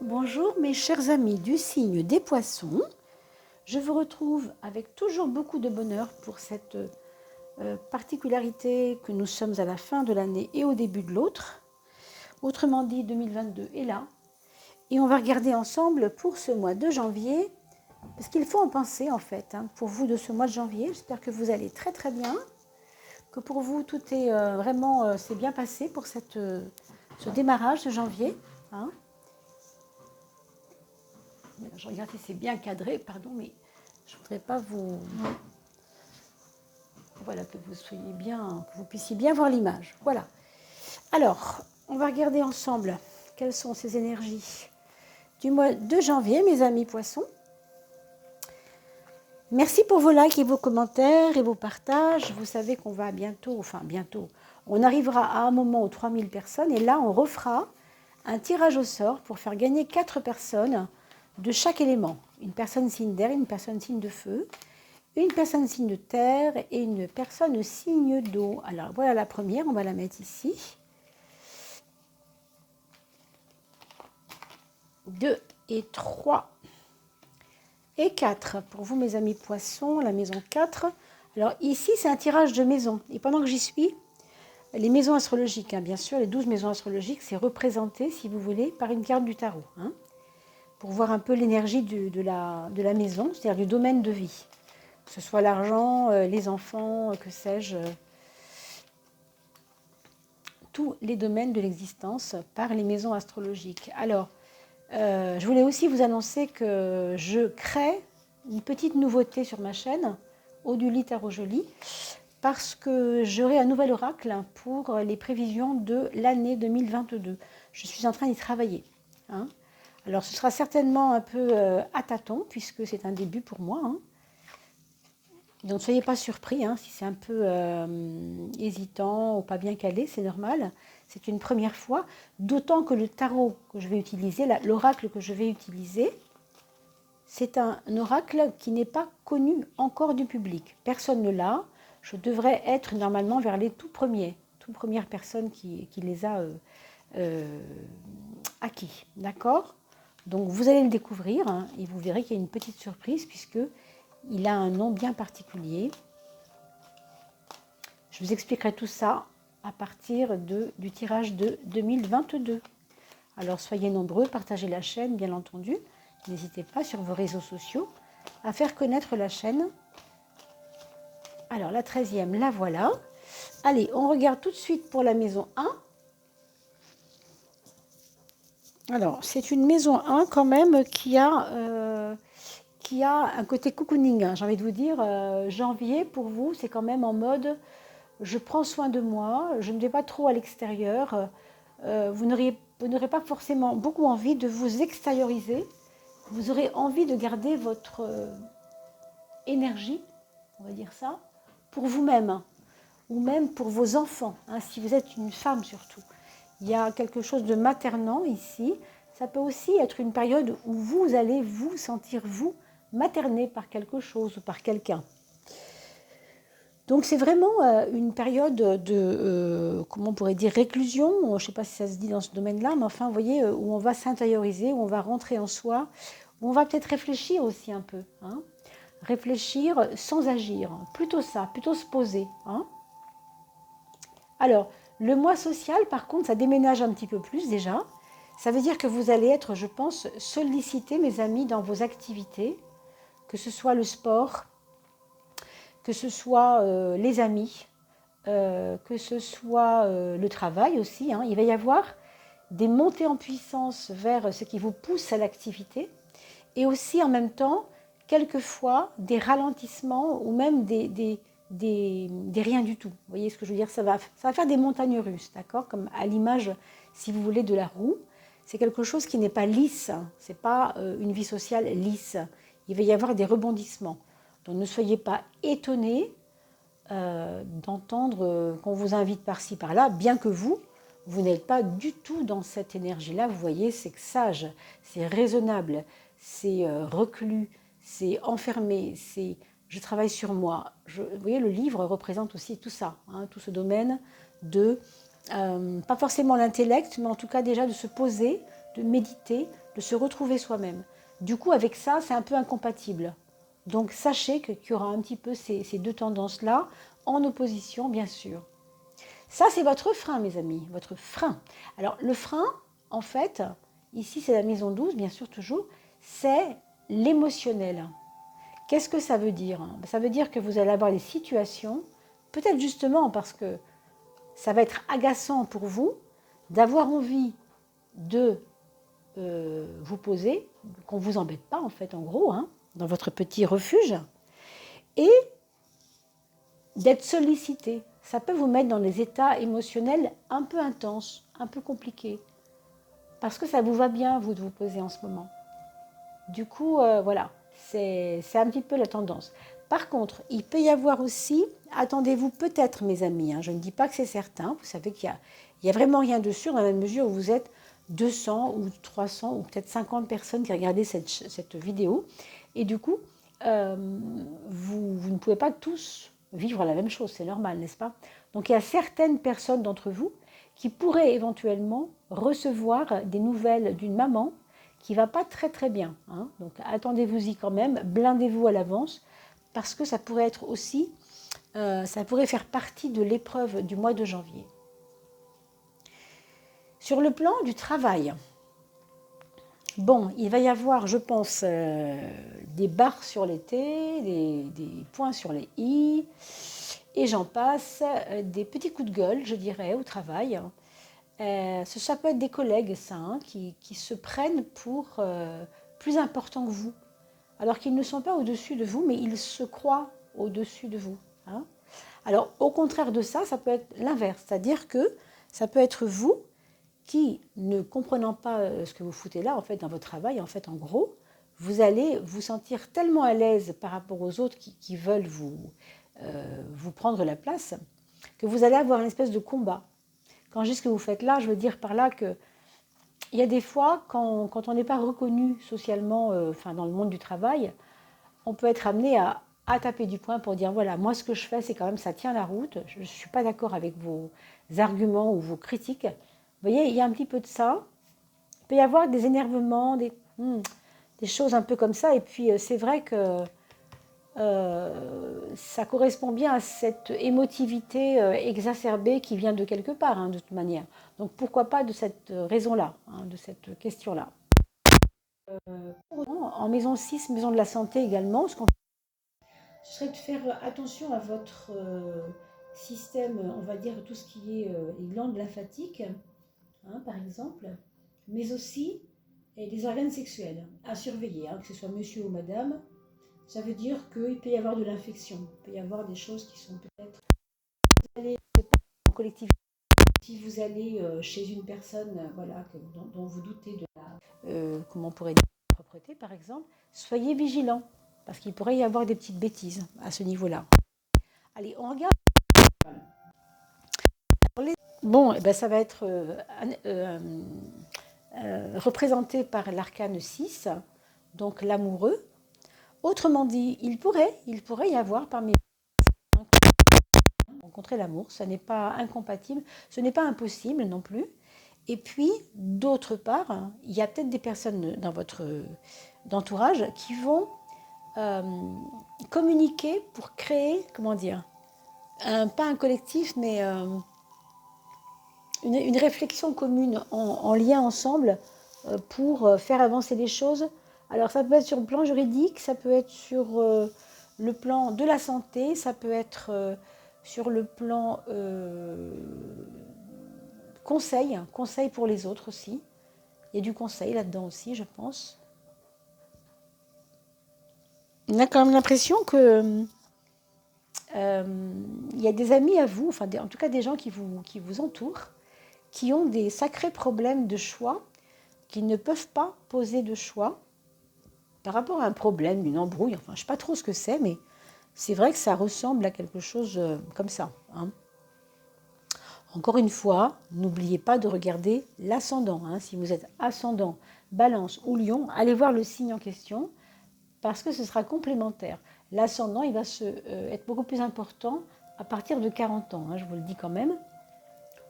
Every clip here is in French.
Bonjour mes chers amis du signe des poissons, je vous retrouve avec toujours beaucoup de bonheur pour cette particularité que nous sommes à la fin de l'année et au début de l'autre. Autrement dit, 2022 est là et on va regarder ensemble pour ce mois de janvier, parce qu'il faut en penser en fait, pour vous de ce mois de janvier. J'espère que vous allez très très bien, que pour vous tout est vraiment c'est bien passé pour ce démarrage de janvier. Je regarde si c'est bien cadré, pardon, mais je ne voudrais pas vous... Voilà, que vous soyez bien, que vous puissiez bien voir l'image. Voilà. Alors, on va regarder ensemble quelles sont ces énergies du mois de janvier, mes amis poissons. Merci pour vos likes et vos commentaires et vos partages. Vous savez qu'on va bientôt, on arrivera à un moment aux 3000 personnes et là, on refera un tirage au sort pour faire gagner 4 personnes de chaque élément. Une personne signe d'air, une personne signe de feu, une personne signe de terre et une personne signe d'eau. Alors voilà la première, on va la mettre ici. 2 et 3 et 4 pour vous mes amis poissons, la maison 4. Alors ici c'est un tirage de maison et pendant que j'y suis, les maisons astrologiques, bien sûr, les 12 maisons astrologiques, c'est représenté, si vous voulez, par une carte du tarot. Pour voir un peu l'énergie de la maison, c'est-à-dire du domaine de vie. Que ce soit l'argent, les enfants, que sais-je, tous les domaines de l'existence par les maisons astrologiques. Alors, je voulais aussi vous annoncer que je crée une petite nouveauté sur ma chaîne, Oduli Tarot Joli, parce que j'aurai un nouvel oracle pour les prévisions de l'année 2022. Je suis en train d'y travailler. Alors, ce sera certainement un peu à tâtons, puisque c'est un début pour moi. Donc, ne soyez pas surpris si c'est un peu hésitant ou pas bien calé, c'est normal. C'est une première fois, d'autant que le tarot que je vais utiliser, l'oracle que je vais utiliser, c'est un oracle qui n'est pas connu encore du public. Personne ne l'a. Je devrais être normalement vers les toutes premières personnes qui les a acquis. D'accord ? Donc vous allez le découvrir et vous verrez qu'il y a une petite surprise puisque il a un nom bien particulier. Je vous expliquerai tout ça à partir du tirage de 2022. Alors soyez nombreux, partagez la chaîne bien entendu. N'hésitez pas sur vos réseaux sociaux à faire connaître la chaîne. Alors la 13e, la voilà. Allez, on regarde tout de suite pour la maison 1. Alors c'est une maison 1 quand même qui a un côté cocooning. J'ai envie de vous dire, janvier pour vous c'est quand même en mode je prends soin de moi, je ne vais pas trop à l'extérieur. Vous n'aurez pas forcément beaucoup envie de vous extérioriser. Vous aurez envie de garder votre énergie, on va dire ça, pour vous-même, ou même pour vos enfants, si vous êtes une femme surtout. Il y a quelque chose de maternant ici. Ça peut aussi être une période où vous allez vous sentir, vous, materné par quelque chose ou par quelqu'un. Donc c'est vraiment une période de, comment on pourrait dire, réclusion, je ne sais pas si ça se dit dans ce domaine-là, mais enfin, vous voyez, où on va s'intérioriser, où on va rentrer en soi, où on va peut-être réfléchir aussi un peu. Réfléchir sans agir, plutôt ça, plutôt se poser. Alors, le mois social, par contre, ça déménage un petit peu plus déjà. Ça veut dire que vous allez être, je pense, sollicité, mes amis, dans vos activités, que ce soit le sport, que ce soit les amis, que ce soit le travail aussi. Il va y avoir des montées en puissance vers ce qui vous pousse à l'activité et aussi en même temps, quelquefois, des ralentissements ou même des rien du tout. Vous voyez ce que je veux dire, ça va faire des montagnes russes, d'accord ? Comme à l'image, si vous voulez, de la roue. C'est quelque chose qui n'est pas lisse, ce n'est pas une vie sociale lisse. Il va y avoir des rebondissements. Donc ne soyez pas étonnés d'entendre qu'on vous invite par-ci, par-là, bien que vous n'êtes pas du tout dans cette énergie-là. Vous voyez, c'est sage, c'est raisonnable, c'est reclus, c'est enfermé, c'est je travaille sur moi. Vous voyez, le livre représente aussi tout ça, tout ce domaine de, pas forcément l'intellect, mais en tout cas déjà de se poser, de méditer, de se retrouver soi-même. Du coup, avec ça, c'est un peu incompatible. Donc, sachez qu'il y aura un petit peu ces deux tendances-là, en opposition, bien sûr. Ça, c'est votre frein, mes amis, votre frein. Alors, le frein, en fait, ici, c'est la maison 12, bien sûr, toujours, c'est l'émotionnel. Qu'est-ce que ça veut dire? Ça veut dire que vous allez avoir des situations, peut-être justement parce que ça va être agaçant pour vous, d'avoir envie de vous poser, qu'on ne vous embête pas, en fait, en gros, hein, dans votre petit refuge, et d'être sollicité. Ça peut vous mettre dans des états émotionnels un peu intenses, un peu compliqués, parce que ça vous va bien, vous, de vous poser en ce moment. Du coup, voilà, c'est un petit peu la tendance. Par contre, il peut y avoir aussi, attendez-vous peut-être, mes amis, hein, je ne dis pas que c'est certain, vous savez qu'il y a vraiment rien de sûr dans la mesure où vous êtes 200 ou 300 ou peut-être 50 personnes qui regardaient cette vidéo. Et du coup, vous ne pouvez pas tous vivre la même chose, c'est normal, n'est-ce pas? Donc il y a certaines personnes d'entre vous qui pourraient éventuellement recevoir des nouvelles d'une maman qui ne va pas très très bien. Hein. Donc attendez-vous-y quand même, blindez-vous à l'avance, parce que ça pourrait être aussi, ça pourrait faire partie de l'épreuve du mois de janvier. Sur le plan du travail, bon, il va y avoir, je pense, des barres sur les T, des points sur les I, et j'en passe, des petits coups de gueule, je dirais, au travail. Ça peut être des collègues, ça, hein, qui se prennent pour plus importants que vous, alors qu'ils ne sont pas au-dessus de vous, mais ils se croient au-dessus de vous. Hein. Alors, au contraire de ça, ça peut être l'inverse, c'est-à-dire que ça peut être vous qui, ne comprenant pas ce que vous foutez là, en fait, dans votre travail, en fait, en gros, vous allez vous sentir tellement à l'aise par rapport aux autres qui veulent vous prendre la place, que vous allez avoir une espèce de combat. Quand je dis ce que vous faites là, je veux dire par là que il y a des fois, quand on n'est pas reconnu socialement, dans le monde du travail, on peut être amené à taper du poing pour dire, voilà, moi ce que je fais, c'est quand même, ça tient la route, je ne suis pas d'accord avec vos arguments ou vos critiques. Vous voyez, il y a un petit peu de ça. Il peut y avoir des énervements, des choses un peu comme ça, et puis c'est vrai que ça correspond bien à cette émotivité exacerbée qui vient de quelque part, hein, de toute manière. Donc pourquoi pas de cette raison-là, hein, de cette question-là. En maison 6, maison de la santé également, ce serait de faire attention à votre système, on va dire tout ce qui est les glandes lymphatiques, hein, par exemple, mais aussi les organes sexuels à surveiller, hein, que ce soit monsieur ou madame. Ça veut dire qu'il peut y avoir de l'infection, il peut y avoir des choses qui sont peut-être... Vous allez en collectivité, si vous allez chez une personne voilà, dont vous doutez de la... comment on pourrait dire, propreté par exemple, soyez vigilants, parce qu'il pourrait y avoir des petites bêtises à ce niveau-là. Allez, on regarde. Bon, eh ben, ça va être représenté par l'arcane 6, donc l'amoureux. Autrement dit, il pourrait y avoir parmi vous rencontrer l'amour, ça n'est pas incompatible, ce n'est pas impossible non plus. Et puis, d'autre part, il y a peut-être des personnes dans votre entourage qui vont communiquer pour créer, comment dire, pas un collectif, mais une réflexion commune en lien ensemble pour faire avancer les choses. Alors ça peut être sur le plan juridique, ça peut être sur le plan de la santé, ça peut être sur le plan conseil pour les autres aussi. Il y a du conseil là-dedans aussi, je pense. On a quand même l'impression que il y a des amis à vous, enfin en tout cas des gens qui vous entourent, qui ont des sacrés problèmes de choix, qui ne peuvent pas poser de choix par rapport à un problème, une embrouille, enfin je ne sais pas trop ce que c'est, mais c'est vrai que ça ressemble à quelque chose comme ça. Hein. Encore une fois, n'oubliez pas de regarder l'ascendant. Hein. Si vous êtes ascendant, balance ou lion, allez voir le signe en question, parce que ce sera complémentaire. L'ascendant, il va être beaucoup plus important à partir de 40 ans, hein, je vous le dis quand même,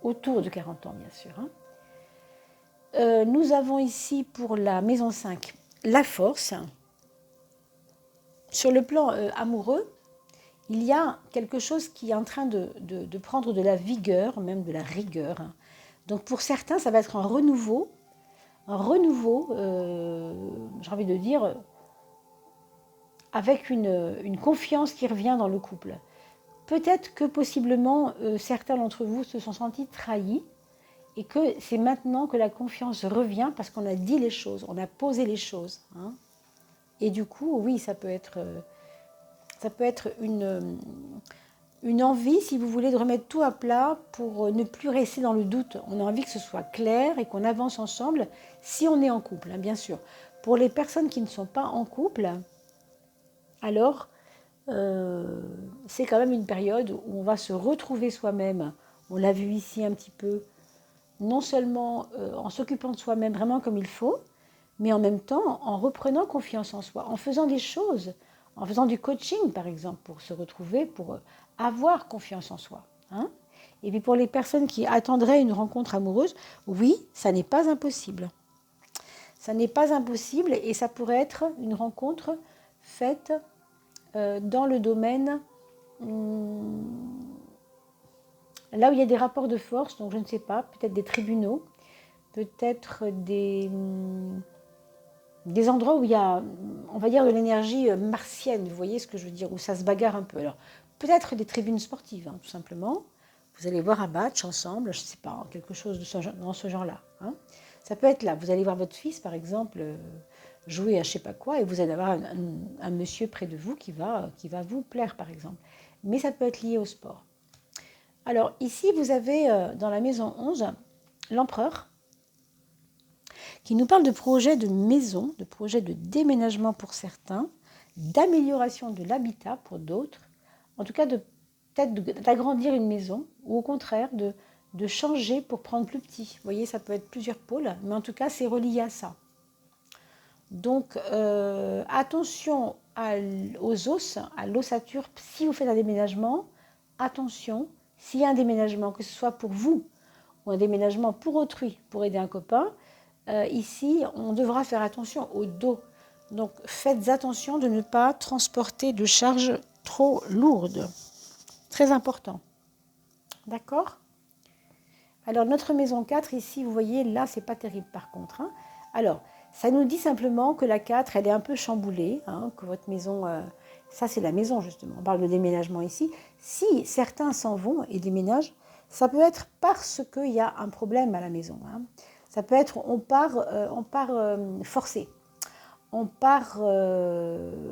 autour de 40 ans bien sûr. Hein. nous avons ici pour la maison 5 la force. Sur le plan amoureux, il y a quelque chose qui est en train de prendre de la vigueur, même de la rigueur. Donc pour certains, ça va être un renouveau, j'ai envie de dire, avec une confiance qui revient dans le couple. Peut-être que possiblement certains d'entre vous se sont sentis trahis et que c'est maintenant que la confiance revient parce qu'on a dit les choses, on a posé les choses. Hein. Et du coup, oui, ça peut être une envie, si vous voulez, de remettre tout à plat pour ne plus rester dans le doute. On a envie que ce soit clair et qu'on avance ensemble si on est en couple, hein, bien sûr. Pour les personnes qui ne sont pas en couple, alors c'est quand même une période où on va se retrouver soi-même. On l'a vu ici un petit peu, non seulement en s'occupant de soi-même vraiment comme il faut, mais en même temps en reprenant confiance en soi, en faisant des choses, en faisant du coaching par exemple, pour se retrouver, pour avoir confiance en soi. Hein. Et puis pour les personnes qui attendraient une rencontre amoureuse, oui, ça n'est pas impossible. Ça n'est pas impossible et ça pourrait être une rencontre faite dans le domaine là où il y a des rapports de force, donc je ne sais pas, peut-être des tribunaux, peut-être des endroits où il y a, on va dire, de l'énergie martienne, vous voyez ce que je veux dire, où ça se bagarre un peu. Alors, peut-être des tribunes sportives, hein, tout simplement. Vous allez voir un match ensemble, je ne sais pas, quelque chose dans ce genre-là. Hein. Ça peut être là, vous allez voir votre fils, par exemple, jouer à je ne sais pas quoi, et vous allez avoir un monsieur près de vous qui va vous plaire, par exemple. Mais ça peut être lié au sport. Alors, ici, vous avez, dans la maison 11, l'empereur, qui nous parle de projets de maison, de projets de déménagement pour certains, d'amélioration de l'habitat pour d'autres, en tout cas peut-être d'agrandir une maison, ou au contraire de changer pour prendre plus petit. Vous voyez, ça peut être plusieurs pôles, mais en tout cas, c'est relié à ça. Donc, attention aux os, à l'ossature, si vous faites un déménagement, attention, s'il y a un déménagement, que ce soit pour vous ou un déménagement pour autrui, pour aider un copain, ici, on devra faire attention au dos. Donc, faites attention de ne pas transporter de charges trop lourdes. Très important. D'accord ? Alors, notre maison 4, ici, vous voyez, là, c'est pas terrible par contre. Hein. Alors, ça nous dit simplement que la 4, elle est un peu chamboulée, hein, que votre maison... ça, c'est la maison, justement. On parle de déménagement ici. Si certains s'en vont et déménagent, ça peut être parce qu'il y a un problème à la maison. Hein. Ça peut être, on part forcé, on part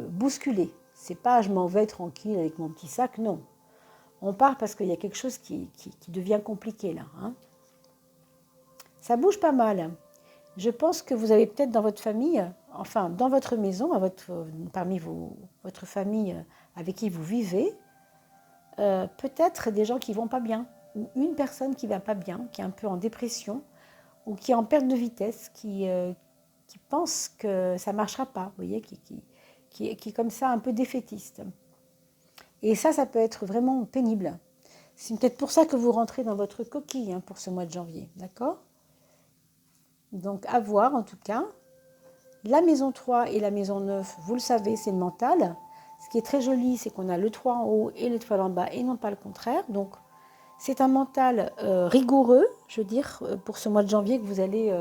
bousculé. C'est pas je m'en vais tranquille avec mon petit sac, non. On part parce qu'il y a quelque chose qui devient compliqué là. Hein. Ça bouge pas mal. Je pense que vous avez peut-être dans votre famille, enfin dans votre maison, parmi votre famille avec qui vous vivez, peut-être des gens qui vont pas bien, ou une personne qui va pas bien, qui est un peu en dépression, ou qui est en perte de vitesse, qui pense que ça ne marchera pas, vous voyez, qui est comme ça un peu défaitiste. Et ça peut être vraiment pénible. C'est peut-être pour ça que vous rentrez dans votre coquille hein, pour ce mois de janvier, d'accord ? Donc à voir en tout cas. La maison 3 et la maison 9, vous le savez, c'est le mental. Ce qui est très joli, c'est qu'on a le 3 en haut et l'étoile en bas et non pas le contraire. Donc c'est un mental rigoureux, je veux dire, pour ce mois de janvier que vous allez,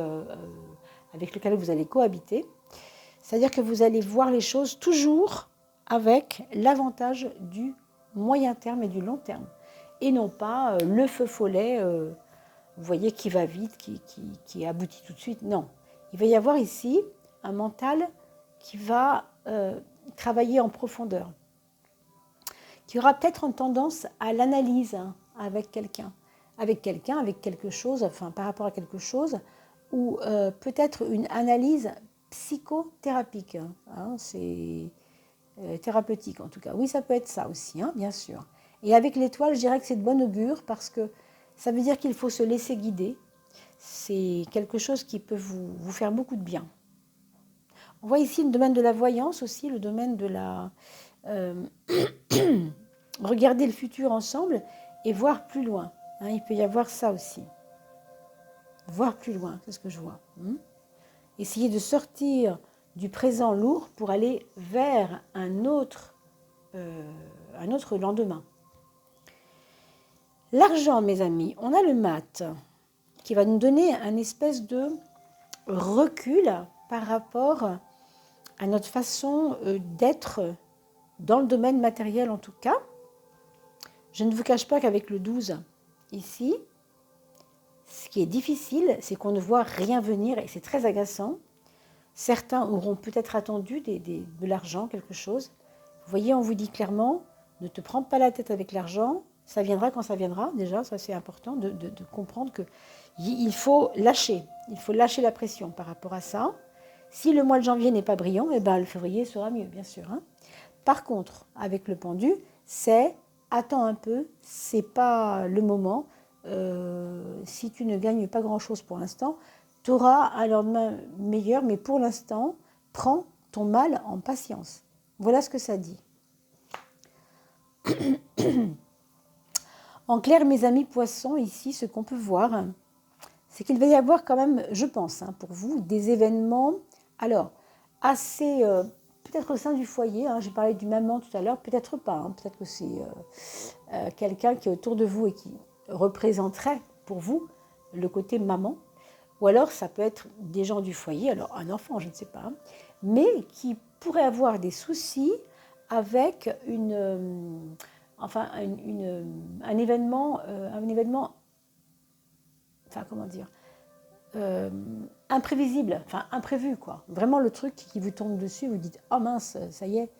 avec lequel vous allez cohabiter. C'est-à-dire que vous allez voir les choses toujours avec l'avantage du moyen terme et du long terme. Et non pas le feu follet, vous voyez, qui va vite, qui aboutit tout de suite. Non. Il va y avoir ici un mental qui va travailler en profondeur, qui aura peut-être une tendance à l'analyse hein, avec quelqu'un, avec quelque chose, enfin par rapport à quelque chose, ou peut-être une analyse psychothérapique. Hein, c'est thérapeutique en tout cas. Oui, ça peut être ça aussi, hein, bien sûr. Et avec l'étoile, je dirais que c'est de bon augure parce que ça veut dire qu'il faut se laisser guider. C'est quelque chose qui peut vous faire beaucoup de bien. On voit ici le domaine de la voyance aussi, le domaine de la... regarder le futur ensemble et voir plus loin. Hein, il peut y avoir ça aussi. voir plus loin, c'est ce que je vois. Essayez de sortir du présent lourd pour aller vers un autre lendemain. L'argent, mes amis, on a le mat qui va nous donner un espèce de recul par rapport à notre façon d'être dans le domaine matériel en tout cas. Je ne vous cache pas qu'avec le 12 ici, ce qui est difficile, c'est qu'on ne voit rien venir et c'est très agaçant. Certains auront peut-être attendu de l'argent, quelque chose. Vous voyez, on vous dit clairement, ne te prends pas la tête avec l'argent, ça viendra quand ça viendra. Déjà, ça c'est important de comprendre qu'il faut lâcher la pression par rapport à ça. Si le mois de janvier n'est pas brillant, eh ben, le février sera mieux, bien sûr. Par contre, avec le pendu, c'est attends un peu, c'est pas le moment. Si tu ne gagnes pas grand-chose pour l'instant, tu auras un lendemain meilleur, mais pour l'instant, prends ton mal en patience. Voilà ce que ça dit. En clair, mes amis poissons, ici, ce qu'on peut voir, c'est qu'il va y avoir quand même, je pense, pour vous, des événements, alors, assez, peut-être au sein du foyer, j'ai parlé du maman tout à l'heure, peut-être pas, peut-être que c'est quelqu'un qui est autour de vous et qui représenterait pour vous le côté maman, ou alors ça peut être des gens du foyer, alors un enfant, je ne sais pas, mais qui pourrait avoir des soucis avec un événement, enfin comment dire, imprévisible, enfin imprévu quoi. Vraiment le truc qui vous tombe dessus, vous dites oh mince, ça y est.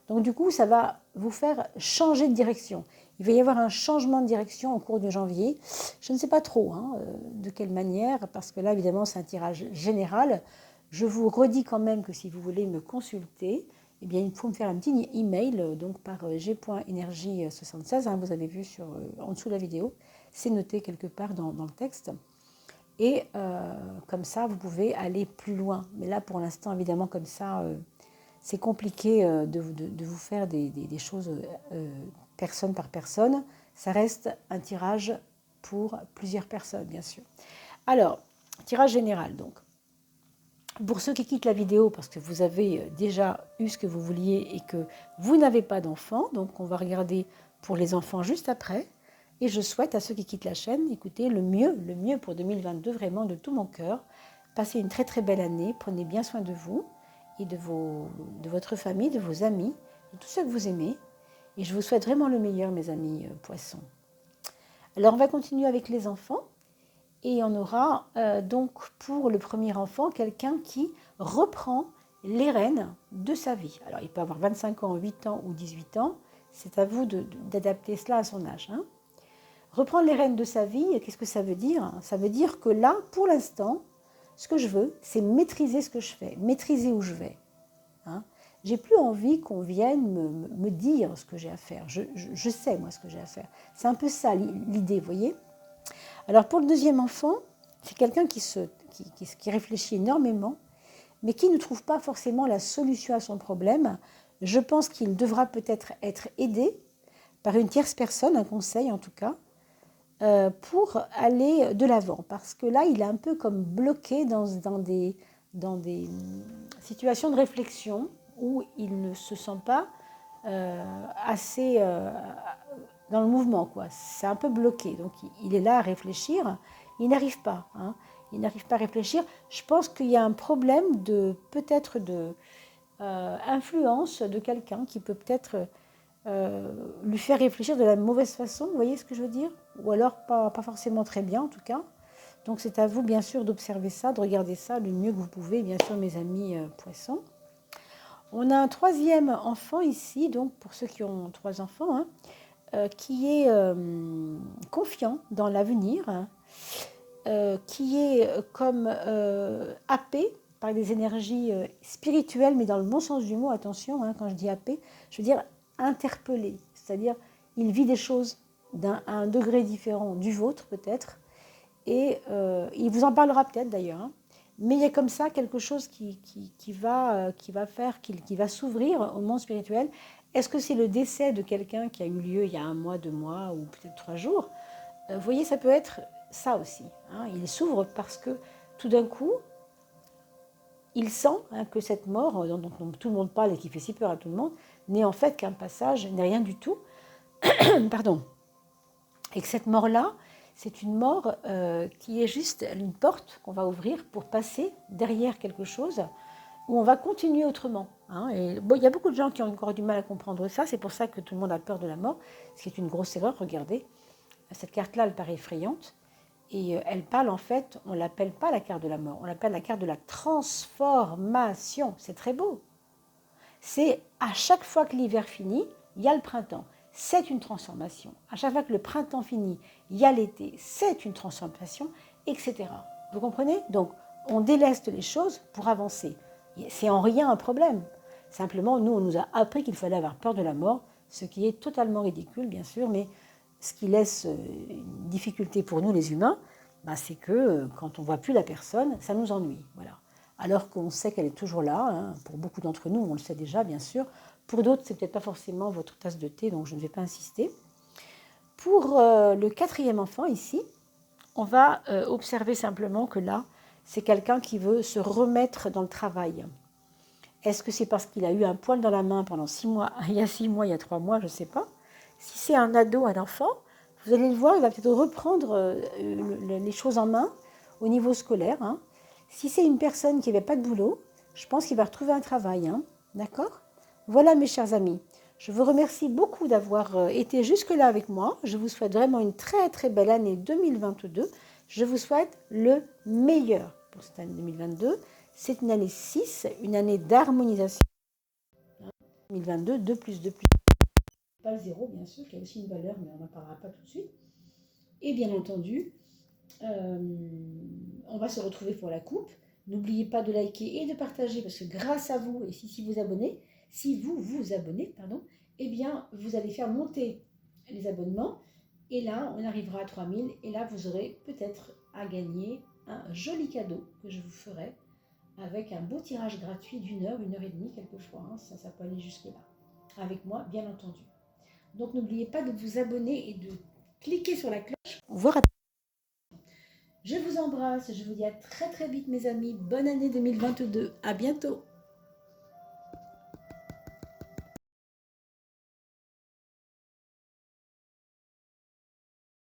Donc du coup, ça va vous faire changer de direction. Il va y avoir un changement de direction au cours de janvier. Je ne sais pas trop de quelle manière, parce que là évidemment c'est un tirage général. Je vous redis quand même que si vous voulez me consulter, eh bien, il faut me faire un petit email donc par g.energie76, vous avez vu en dessous de la vidéo, c'est noté quelque part dans le texte. Et comme ça, vous pouvez aller plus loin. Mais là, pour l'instant, évidemment, comme ça, c'est compliqué de vous faire des choses personne par personne. Ça reste un tirage pour plusieurs personnes, bien sûr. Alors, tirage général, donc. Pour ceux qui quittent la vidéo parce que vous avez déjà eu ce que vous vouliez et que vous n'avez pas d'enfants, donc on va regarder pour les enfants juste après. Et je souhaite à ceux qui quittent la chaîne, écoutez, le mieux pour 2022, vraiment de tout mon cœur. Passez une très très belle année, prenez bien soin de vous et de votre famille, de vos amis, de tous ceux que vous aimez. Et je vous souhaite vraiment le meilleur, mes amis poissons. Alors on va continuer avec les enfants. Et on aura donc pour le premier enfant quelqu'un qui reprend les rênes de sa vie. Alors il peut avoir 25 ans, 8 ans ou 18 ans. C'est à vous d'adapter cela à son âge. Reprendre les rênes de sa vie, qu'est-ce que ça veut dire? Ça veut dire que là, pour l'instant, ce que je veux, c'est maîtriser ce que je fais, maîtriser où je vais. J'ai plus envie qu'on vienne me dire ce que j'ai à faire. Je sais, moi, ce que j'ai à faire. C'est un peu ça l'idée, vous voyez? Alors pour le deuxième enfant, c'est quelqu'un qui réfléchit énormément, mais qui ne trouve pas forcément la solution à son problème. Je pense qu'il devra peut-être être aidé par une tierce personne, un conseil en tout cas, pour aller de l'avant. Parce que là, il est un peu comme bloqué dans des situations de réflexion où il ne se sent pas assez dans le mouvement, quoi. C'est un peu bloqué. Donc, il est là à réfléchir. Il n'arrive pas. Il n'arrive pas à réfléchir. Je pense qu'il y a un problème peut-être de influence de quelqu'un qui peut peut-être lui faire réfléchir de la mauvaise façon. Vous voyez ce que je veux dire? Ou alors pas forcément très bien, en tout cas. Donc, c'est à vous, bien sûr, d'observer ça, de regarder ça le mieux que vous pouvez, bien sûr, mes amis poissons. On a un troisième enfant ici, donc pour ceux qui ont 3 enfants, qui est confiant dans l'avenir, qui est comme happé par des énergies spirituelles, mais dans le bon sens du mot, attention, quand je dis happé, je veux dire interpellé, c'est-à-dire il vit des choses à un degré différent du vôtre peut-être, et il vous en parlera peut-être d'ailleurs, mais il y a comme ça quelque chose qui va faire, qui va s'ouvrir au monde spirituel. Est-ce que c'est le décès de quelqu'un qui a eu lieu il y a 1 mois, 2 mois ou peut-être 3 jours? Vous voyez, ça peut être ça aussi. Hein. Il s'ouvre parce que tout d'un coup, il sent que cette mort, dont tout le monde parle et qui fait si peur à tout le monde, n'est en fait qu'un passage, n'est rien du tout. Pardon. Et que cette mort-là, c'est une mort qui est juste une porte qu'on va ouvrir pour passer derrière quelque chose où on va continuer autrement. Hein. Et bon, il y a beaucoup de gens qui ont encore du mal à comprendre ça, c'est pour ça que tout le monde a peur de la mort, ce qui est une grosse erreur. Regardez, cette carte-là, elle paraît effrayante, et elle parle en fait, on ne l'appelle pas la carte de la mort, on l'appelle la carte de la transformation. C'est très beau. C'est à chaque fois que l'hiver finit, il y a le printemps. C'est une transformation. À chaque fois que le printemps finit, il y a l'été. C'est une transformation, etc. Vous comprenez? Donc, on déleste les choses pour avancer. C'est en rien un problème. Simplement, nous, on nous a appris qu'il fallait avoir peur de la mort, ce qui est totalement ridicule, bien sûr, mais ce qui laisse une difficulté pour nous, les humains, c'est que quand on ne voit plus la personne, ça nous ennuie. Voilà. Alors qu'on sait qu'elle est toujours là. Hein. Pour beaucoup d'entre nous, on le sait déjà, bien sûr. Pour d'autres, c'est peut-être pas forcément votre tasse de thé, donc je ne vais pas insister. Pour le quatrième enfant, ici, on va observer simplement que là, c'est quelqu'un qui veut se remettre dans le travail. Est-ce que c'est parce qu'il a eu un poil dans la main pendant 6 mois, il y a 6 mois, il y a 3 mois, je ne sais pas. Si c'est un ado, un enfant, vous allez le voir, il va peut-être reprendre les choses en main au niveau scolaire. Hein. Si c'est une personne qui n'avait pas de boulot, je pense qu'il va retrouver un travail. Hein. D'accord? Voilà mes chers amis. Je vous remercie beaucoup d'avoir été jusque-là avec moi. Je vous souhaite vraiment une très très belle année 2022. Je vous souhaite le meilleur pour cette année 2022. C'est une année 6, une année d'harmonisation. 2022, 2 plus 2 plus. Pas le 0, bien sûr, qui a aussi une valeur, mais on n'en parlera pas tout de suite. Et bien entendu, on va se retrouver pour la coupe. N'oubliez pas de liker et de partager, parce que grâce à vous, et si vous abonnez, si vous vous abonnez, pardon, eh bien, vous allez faire monter les abonnements. Et là, on arrivera à 3000. Et là, vous aurez peut-être à gagner un joli cadeau que je vous ferai avec un beau tirage gratuit d'1 heure, 1 heure et demie quelquefois. Hein, ça peut aller jusque-là. Avec moi, bien entendu. Donc, n'oubliez pas de vous abonner et de cliquer sur la cloche. Voir. Je vous embrasse. Je vous dis à très très vite, mes amis. Bonne année 2022. À bientôt.